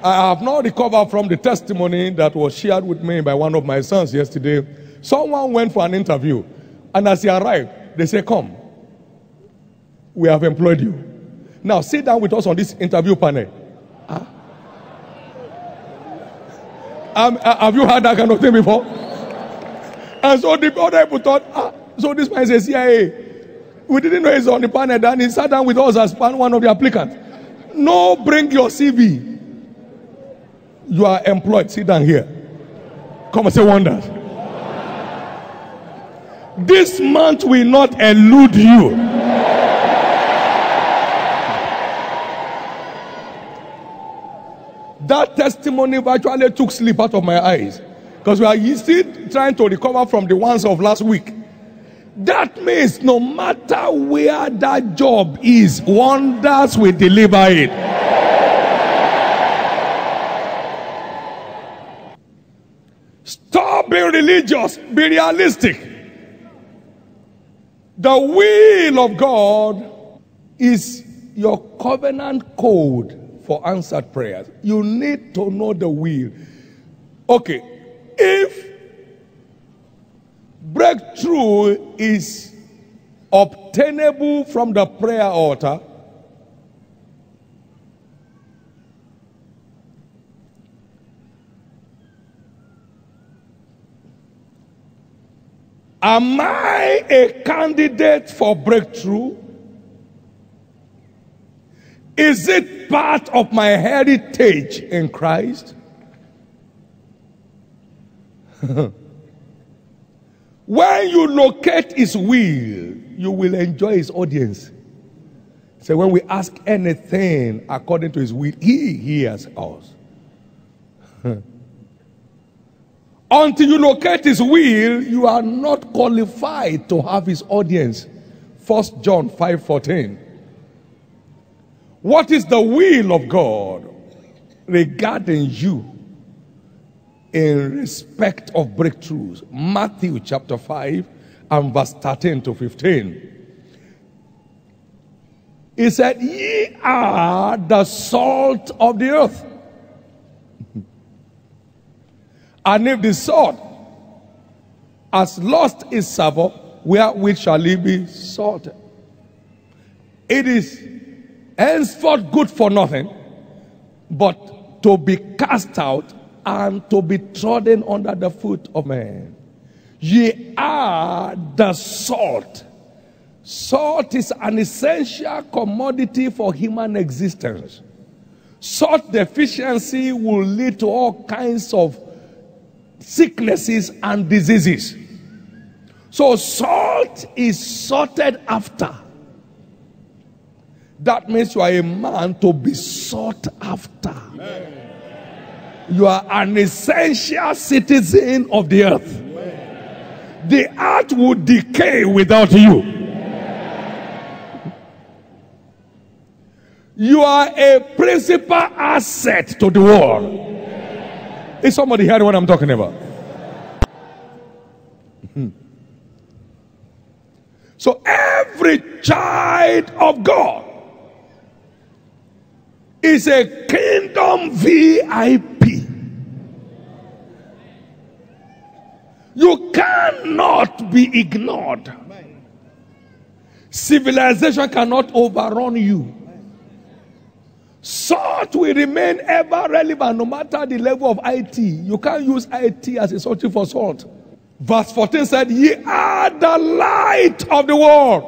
I have not recovered from the testimony that was shared with me by one of my sons yesterday. Someone went for an interview, and as he arrived, they said, "Come, we have employed you. Now sit down with us on this interview panel." Have you heard that kind of thing before? And so the other people thought, so this man says, CIA. We didn't know he's on the panel. Then he sat down with us as one of the applicants. No, bring your CV. You are employed. Sit down here. Come and say wonders. This month will not elude you. That testimony virtually took sleep out of my eyes, because we are still trying to recover from the ones of last week. That means no matter where that job is, wonders will deliver it. Stop being religious, be realistic. The will of God is your covenant code for answered prayers. You need to know the will. Okay, if breakthrough is obtainable from the prayer altar, am I a candidate for breakthrough? Is it part of my heritage in Christ? When you locate his will, you will enjoy his audience. So when we ask anything according to his will, he hears us. Until you locate his will, you are not qualified to have his audience. 1 John 5:14. What is the will of God regarding you in respect of breakthroughs? Matthew chapter 5 and verse 13 to 15. He said, "Ye are the salt of the earth. And if the salt has lost its savour, wherewith shall it be salted? It is henceforth good for nothing, but to be cast out and to be trodden under the foot of men. Ye are the salt." Salt is an essential commodity for human existence. Salt deficiency will lead to all kinds of sicknesses and diseases. So salt is sorted after. That means you are a man to be sought after. Amen. You are an essential citizen of the earth. Amen. The earth would decay without you. Amen. You are a principal asset to the world. Is somebody hearing what I'm talking about? So every child of God is a kingdom VIP. You cannot be ignored. Civilization cannot overrun you. Salt will remain ever relevant no matter the level of IT. You can't use IT as a substitute for salt. Verse 14 said, "Ye are the light of the world."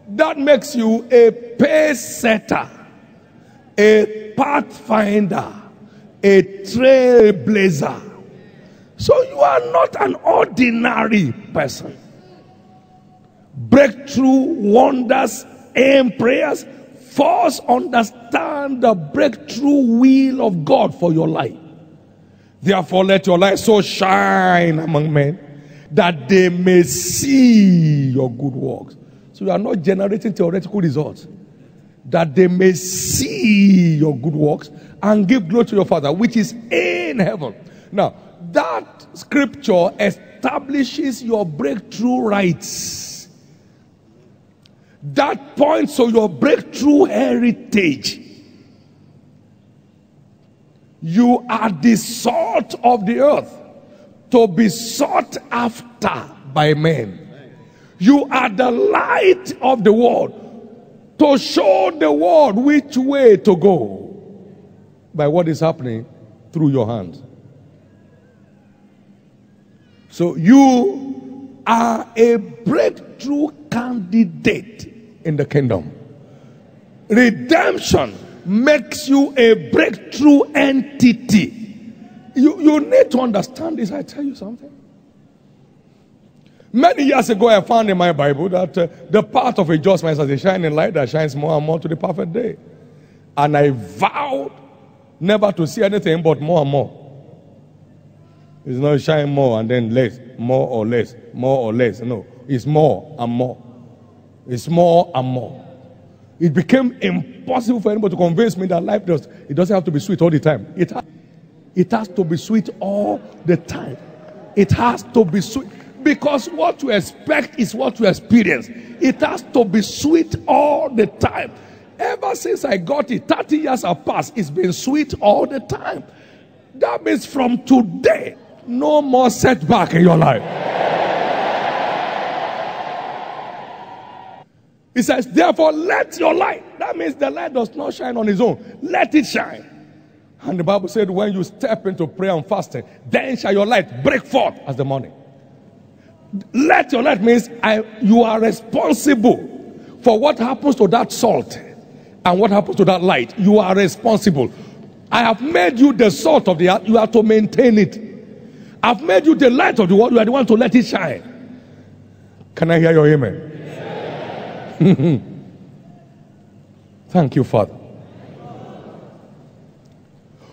That makes you a pace setter, a pathfinder, a trailblazer. So you are not an ordinary person. Breakthrough, wonders, aim, prayers. First, understand the breakthrough will of God for your life. Therefore, let your light so shine among men that they may see your good works. So you are not generating theoretical results. That they may see your good works and give glory to your Father, which is in heaven. Now, that scripture establishes your breakthrough rights. That points to your breakthrough heritage. You are the salt of the earth, to be sought after by men. You are the light of the world, to show the world which way to go by what is happening through your hands. So you are a breakthrough candidate in the kingdom. Redemption makes you a breakthrough entity. You need to understand this. I tell you something. Many years ago, I found in my Bible that the path of a just man is as a shining light that shines more and more to the perfect day. And I vowed never to see anything but more and more. It's not shine more and then less, more or less, more or less. No, it's more and more. It's more and more. It became impossible for anybody to convince me that life doesn't have to be sweet all the time. It has to be sweet all the time. It has to be sweet. Because what you expect is what you experience. It has to be sweet all the time. Ever since I got it, 30 years have passed. It's been sweet all the time. That means from today, no more setback in your life. He says, therefore, let your light. That means the light does not shine on its own. Let it shine. And the Bible said, when you step into prayer and fasting, then shall your light break forth as the morning. Let your light means you are responsible for what happens to that salt and what happens to that light. You are responsible. I have made you the salt of the earth. You have to maintain it. I've made you the light of the world. You are the one to let it shine. Can I hear your amen? Thank you, Father.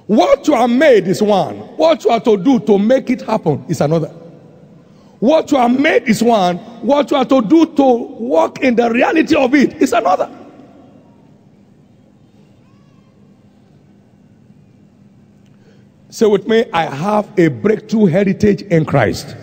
What you are made is one. What you are to do to make it happen is another. What you are made is one. What you are to do to walk in the reality of it is another. Say with me, I have a breakthrough heritage in Christ.